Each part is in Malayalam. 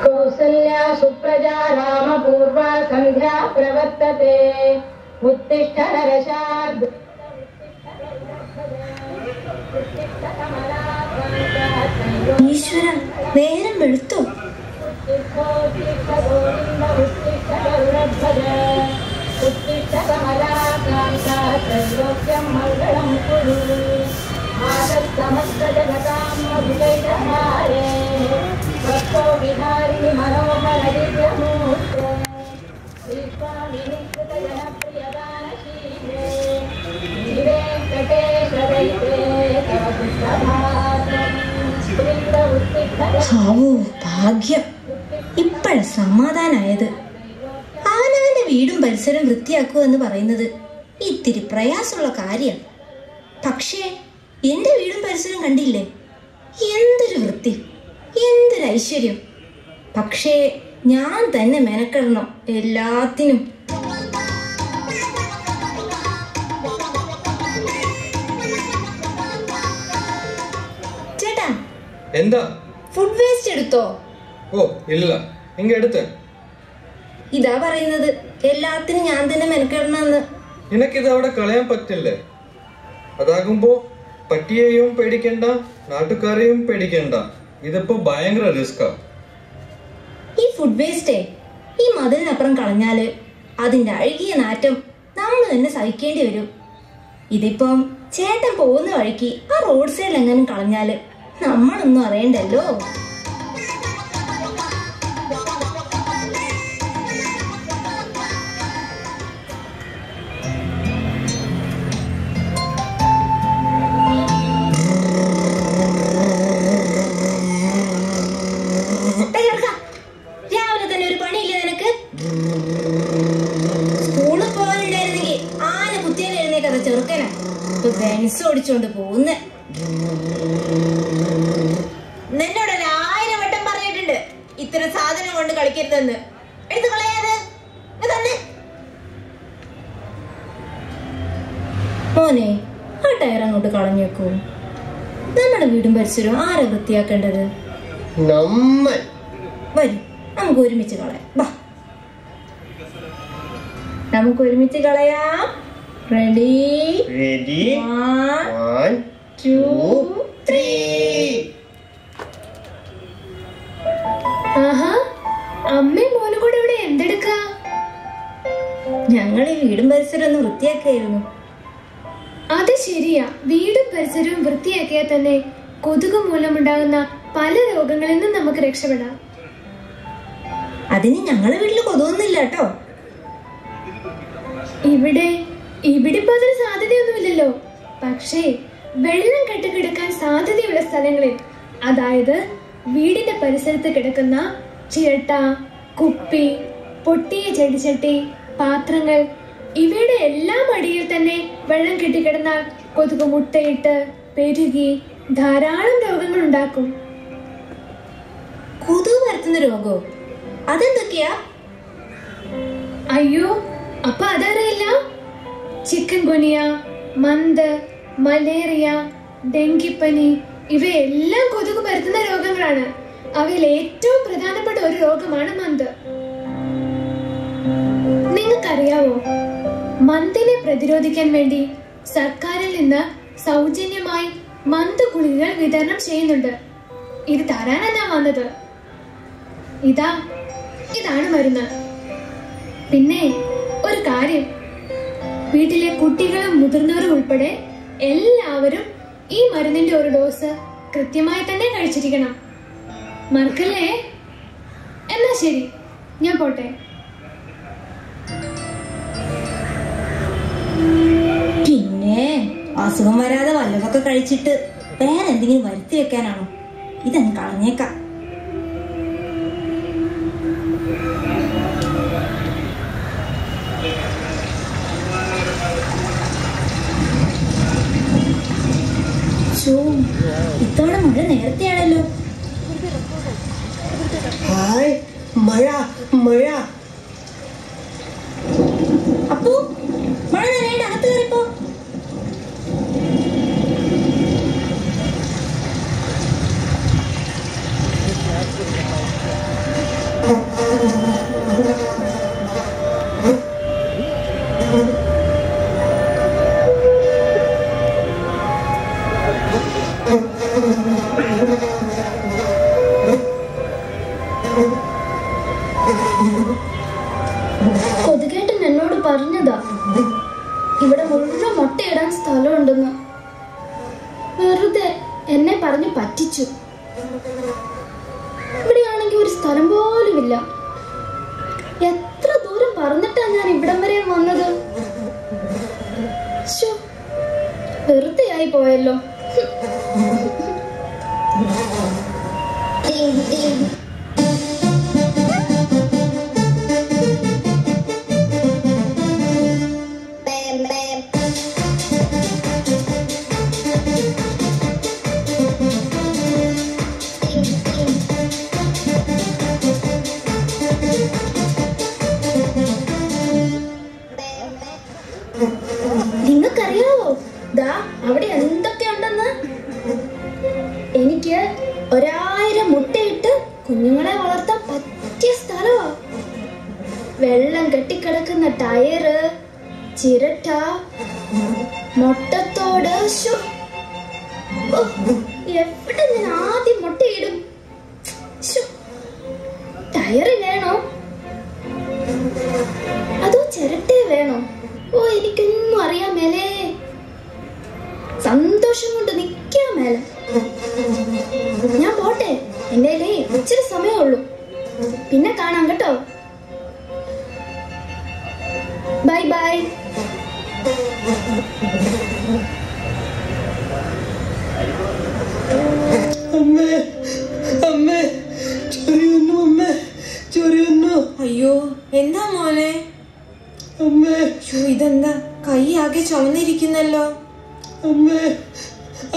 कौसल्या सुप्रजा रामपूर्वा सन्ध्या प्रवर्तते उत्तिष्ठ नरशार्दूल ഈശ്വര, നേരം വെളുത്തു. ഹാവൂ, ഭാഗ്യം, ഇപ്പഴ സമാധാനായത്. അവനവന്റെ വീടും പരിസരം വൃത്തിയാക്കുക എന്ന് പറയുന്നത് ഇത്തിരി പ്രയാസമുള്ള കാര്യം. പക്ഷേ എന്റെ വീടും പരിസരം കണ്ടില്ലേ, എന്തൊരു വൃത്തി, എന്തൊരു ഐശ്വര്യം. പക്ഷേ ഞാൻ തന്നെ മെനക്കെടണം എല്ലാത്തിനും. ചേട്ടാ, എന്താ? ഫുഡ് വേസ്റ്റ് എടുത്തോ? ഓ ഇല്ല, ഇങ്ങ എടുത്ത്. ഇതാ പറയുന്നത്, എല്ലാത്തിനും ഞാൻ തന്നെ മെനക്കെടണമെന്ന്. നിനക്കിത് അവിടെ കളയാൻ പറ്റില്ലേ? അതാകുമ്പോ പട്ടിയെയും പേടിക്കണ്ട, നാട്ടുകാരെയും പേടിക്കണ്ട. ഇതിപ്പോ ഭയങ്കര റിസ്കാ. ഈ ഫുഡ് വേസ്റ്റേ ഈ മതിലിനപ്പുറം കളഞ്ഞാല് അതിന്റെ അഴുകിയ നാറ്റം നമ്മൾ തന്നെ സഹിക്കേണ്ടി വരും. ഇതിപ്പം ചേട്ടൻ പോകുന്ന വഴിക്ക് ആ റോഡ് സൈഡിൽ എങ്ങാനും കളഞ്ഞാല് നമ്മളൊന്നും അറിയണ്ടല്ലോ. രാവിലെ തന്നെ ഒരു പണിയില്ല നിനക്ക്? സ്കൂളിൽ പോകാനുണ്ടായിരുന്നെങ്കിൽ ആന കുത്തിയാൽ എഴുന്നേക്കാതെ ചെറുക്കനാ ഇപ്പൊ ബെൻസ് ഓടിച്ചോണ്ട് പോകുന്ന. നിന്നോട് 1000 വട്ടം പറഞ്ഞിട്ടുണ്ട് ഇത്തരം സാധനം കൊണ്ട് കളിക്കരുതെന്ന്. എടുത്ത് കളയാതെ തന്നെ. മോനെ, ആ ടയർ അങ്ങോട്ട് കളഞ്ഞേക്കൂ. നമ്മുടെ വീടും പരിസരവും ആരാ വൃത്തിയാക്കേണ്ടത്? വരും, നമുക്ക് ഒരുമിച്ച് കളയാം. വാ, നമുക്ക് ഒരുമിച്ച് കളയാം. റെഡി? 1 2 3. ആഹാ, അമ്മയും മോനും കൂടെ ഇവിടെ എന്തെടുക്കാ? ഞങ്ങൾ ഈ വീടും പരിസരം ഒന്ന് വൃത്തിയാക്കായിരുന്നു. അത് ശരിയാ, വീടും പരിസരവും വൃത്തിയാക്കിയാൽ തന്നെ കൊതുക് മൂലമുണ്ടാകുന്ന പല രോഗങ്ങളിൽ നിന്നും നമുക്ക് രക്ഷപ്പെടാം. അതിന് ഞങ്ങളെ വീട്ടില് കൊതുകൊന്നുമില്ല കേട്ടോ. ഇവിടെ ഇപ്പൊ അതിന് സാധ്യതയൊന്നുമില്ലല്ലോ. പക്ഷേ വെള്ളം കെട്ടിക്കിടക്കാൻ സാധ്യതയുള്ള സ്ഥലങ്ങളിൽ, അതായത് വീടിന്റെ പരിസരത്ത് കിടക്കുന്ന ചിരട്ട, കുപ്പി, പൊട്ടിയ ചെടിച്ചട്ടി, പാത്രങ്ങൾ, ഇവയുടെ എല്ലാം അടിയിൽ തന്നെ വെള്ളം കെട്ടിക്കിടന്നാൽ കൊതുക് മുട്ടയിട്ട് പെരുകി ധാരാളം രോഗങ്ങൾ ഉണ്ടാക്കും. കൊതുക് പരത്തുന്ന രോഗോ? അതെന്തൊക്കെയാ? അയ്യോ, അപ്പൊ അതറിയില്ല? ചിക്കൻ ഗുനിയ, മന്ത്, മലേറിയ, ഡെങ്കിപ്പനി, ഇവയെല്ലാം കൊതുക് പരത്തുന്ന രോഗങ്ങളാണ്. അവയിൽ ഏറ്റവും പ്രധാനപ്പെട്ട ഒരു രോഗമാണ് മന്ത്. നിങ്ങൾക്കറിയാവോ, മന്തിനെ പ്രതിരോധിക്കാൻ വേണ്ടി സർക്കാരിൽ നിന്ന് സൗജന്യമായി മന്ത് ഗുളികകൾ വിതരണം ചെയ്യുന്നുണ്ട്. ഇത് തരാനാ ഞാൻ വന്നത്. ഇതാണ് മരുന്ന്. പിന്നെ ഒരു കാര്യം, വീട്ടിലെ കുട്ടികളും മുതിർന്നവരും ഉൾപ്പെടെ എല്ലാവരും ഈ മരുന്നിന്റെ ഒരു ഡോസ് കൃത്യമായി തന്നെ കഴിച്ചിരിക്കണം. മറക്കല്ലേ? എന്നാ ശരി, ഞാൻ പോട്ടെ. പിന്നെ അസുഖം വരാതെ വല്ലതൊക്കെ കഴിച്ചിട്ട് വേറെ എന്തെങ്കിലും വരുത്തി വെക്കാനാണോ? ഇതങ്ങ് കളഞ്ഞേക്കാം. ഇത്തവണ മഴ നേരത്തെയാണല്ലോ. മഴ മഴ. അപ്പോ മഴ നനയാണ്ട് അകത്ത് കയറിപ്പോ. സ്ഥലമുണ്ടെന്ന്. വെറുതെ എന്നെ പറഞ്ഞു പറ്റിച്ചു. ഇവിടെയാണെങ്കിൽ ഒരു സ്ഥലം പോലുമില്ല. എത്ര ദൂരം പറഞ്ഞിട്ടാ ഞാൻ ഇവിടം വരെ വന്നത്. വെറുതെ ആയി പോയല്ലോ. നിങ്ങൾക്കറിയാവോ ദാ അവിടെ എന്തൊക്കെയുണ്ടെന്ന്? എനിക്ക് 1000 മുട്ടയിട്ട് കുഞ്ഞുങ്ങളെ വളർത്താൻ പറ്റിയ സ്ഥലമാ. വെള്ളം കെട്ടിക്കിടക്കുന്ന ടയറ്, ചിരട്ട, മുട്ടത്തോട്. എവിടെ ഞാൻ ആദ്യം മുട്ടയിടും? ടയറ് വേണോ അതോ ചിരട്ടേ വേണോ? എനിക്കൊന്നും അറിയാൻ മേലേ. സന്തോഷം കൊണ്ട് നിൽക്കാൻ മേല. ഞാൻ പോട്ടെ, എന്റെ ഇച്ചിരി സമയമുള്ളൂ. പിന്നെ കാണാം കേട്ടോ. Bye bye. അമ്മേ അമ്മേ ചൊറിയുന്നു, അമ്മേ ചൊറിയുന്നു. അയ്യോ എന്താ മോനെ? അമ്മേ ഇതെന്താ കൈ ആകെ ചുമന്നിരിക്കുന്നല്ലോ. അമ്മേ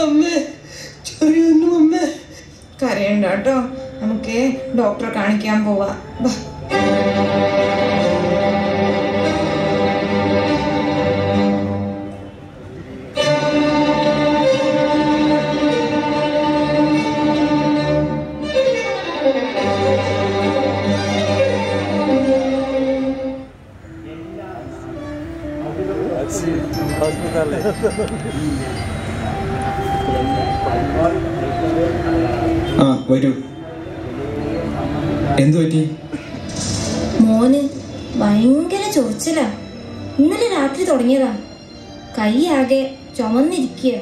അമ്മേ ചൊറിയുന്നു, അമ്മേ. കരയണ്ട കേട്ടോ, നമുക്ക് ഡോക്ടറെ കാണിക്കാൻ പോവാ. ആ വരൂ. എന്തു പറ്റി? മോന് ഭയങ്കര ചൊറിച്ചിലാ. ഇന്നലെ രാത്രി തുടങ്ങിയതാ. കൈ ആകെ ചുമന്നിരിക്കുക.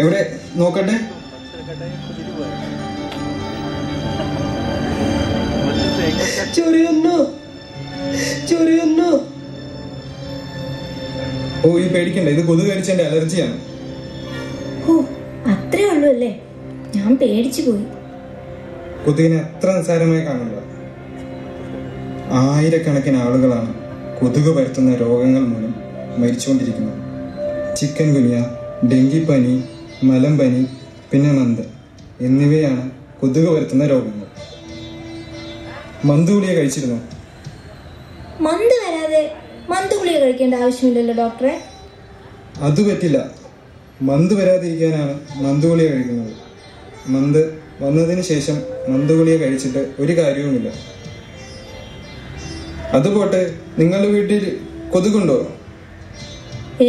എവിടെ നോക്കട്ടെ. ചൊറിയുന്നു ചൊറിയുന്നു. ഓ ഈ പേടിക്കണ്ട, ഇത് കൊതുക് കടിച്ചതിന്റെ അലർജിയാണ്. അത്രേ ഉള്ളൂ അല്ലേ? ഞാൻ പേടിച്ചു പോയി. കൊതുകിനെ അത്ര നിസ്സാരമായി കാണണ്ട. ആയിരക്കണക്കിന് ആളുകളാണ് കൊതുക് പരത്തുന്ന രോഗങ്ങൾ മൂലം മരിച്ചുകൊണ്ടിരിക്കുന്നത്. ചിക്കൻ ഗുനിയ, ഡെങ്കിപ്പനി, മലമ്പനി, പിന്നെ മന്ത് എന്നിവയാണ് കൊതുക് പരത്തുന്ന രോഗങ്ങൾ. മന്ത് ഗുളിക കഴിച്ചിരുന്നോ? മന്ത് വരാതെ മന്ത് ഗുളിക കഴിക്കേണ്ട ആവശ്യമില്ലല്ലോ ഡോക്ടറെ. അത് പറ്റില്ല. മന്ത് വരാതിരിക്കാനാണ് മന്ത് ഗുളിക കഴിക്കുന്നത്. മന്ത് വന്നതിന് ശേഷം മന്ത് ഗുളിക കഴിച്ചിട്ട് ഒരു കാര്യവുമില്ല. അതുപോട്ടെ, നിങ്ങളുടെ വീട്ടിൽ കൊതുകുണ്ടോ?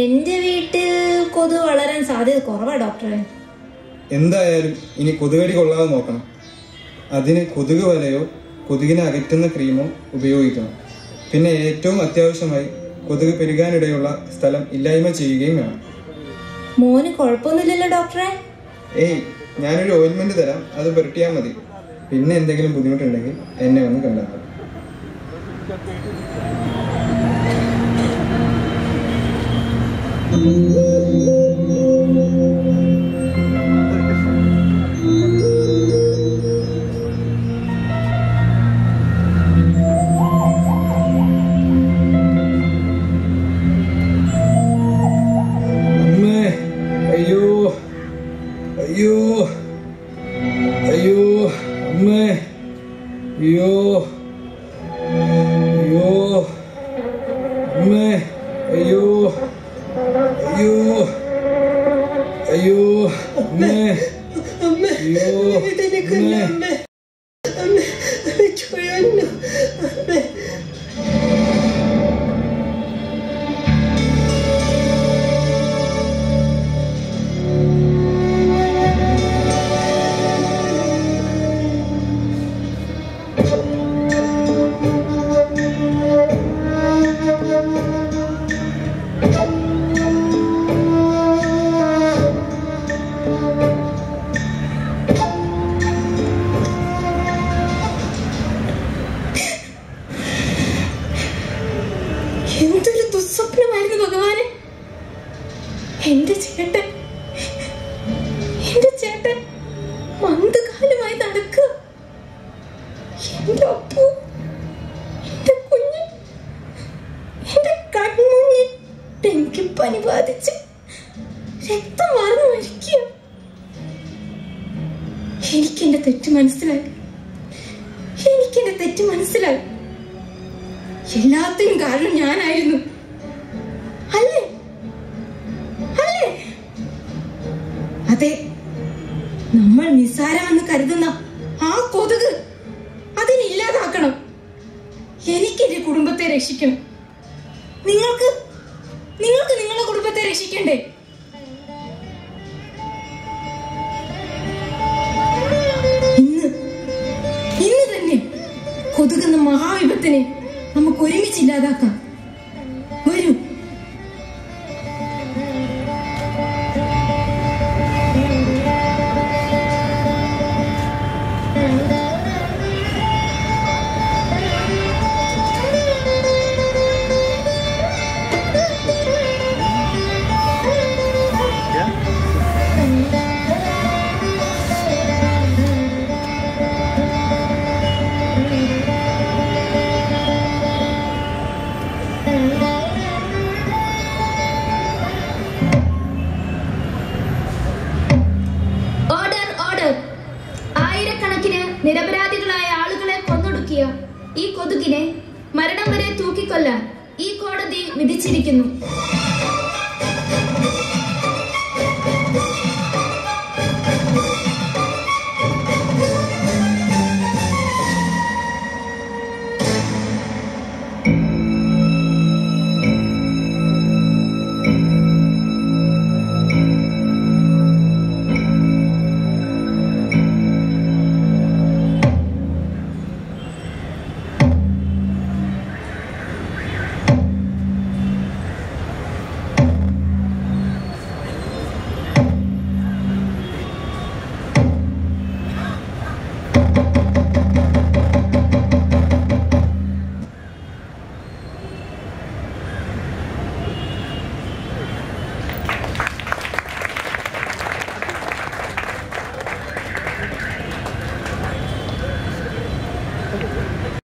എന്റെ വീട്ടിൽ കൊതുക് വളരാൻ സാധ്യത കുറവാ ഡോക്ടറെ. എന്തായാലും ഇനി കൊതുകടി കൊള്ളാതെ നോക്കണം. അതിന് കൊതുക് വലയോ കൊതുകിനെ അകറ്റുന്ന ക്രീമോ ഉപയോഗിക്കണം. പിന്നെ ഏറ്റവും അത്യാവശ്യമായി കൊതുക് പെരുകാനിടയുള്ള സ്ഥലം ഇല്ലായ്മ ചെയ്യുകയും വേണം. മോന് കുഴപ്പമൊന്നുമില്ലല്ലോ ഡോക്ടറെ? ഏയ്, ഞാനൊരു ഓയിൽമെന്റ് തരാം, അത് പുരട്ടിയാൽ മതി. പിന്നെ എന്തെങ്കിലും ബുദ്ധിമുട്ടുണ്ടെങ്കിൽ എന്നെ ഒന്ന് കണ്ടാൽ മതി. എന്റെ ചേട്ടൻ മന്ദകാലമായി നടക്കുക. എന്റെ അപ്പു, എന്റെ കുഞ്ഞ്, എന്റെ കൺമുന്നിൽ ഡെങ്കിപ്പനി ബാധിച്ച് രക്തം വാർന്നു മരിക്കുക. എനിക്കെന്റെ തെറ്റ് മനസ്സിലായി. എല്ലാത്തിനും കാരണം ഞാനായിരുന്നു. അല്ലേ? അതെ, നമ്മൾ നിസ്സാരമെന്ന് കരുതുന്ന ആ കൊതുക് അതിനെ ഇല്ലാതാക്കണം. എനിക്കെന്റെ കുടുംബത്തെ രക്ഷിക്കണം. നിങ്ങൾക്ക് നിങ്ങളുടെ കുടുംബത്തെ രക്ഷിക്കണ്ടേ? ഇന്ന് തന്നെ കൊതുകുന്ന മഹാവിപത്തിനെ നമുക്ക് ഒരുമിച്ച് ഇല്ലാതാക്കാം. വരൂ. നിരപരാധികളായ ആളുകളെ കൊന്നൊടുക്കിയ ഈ കൊതുകിനെ മരണം വരെ തൂക്കിക്കൊല്ലാൻ ഈ കോടതി വിധിച്ചിരിക്കുന്നു.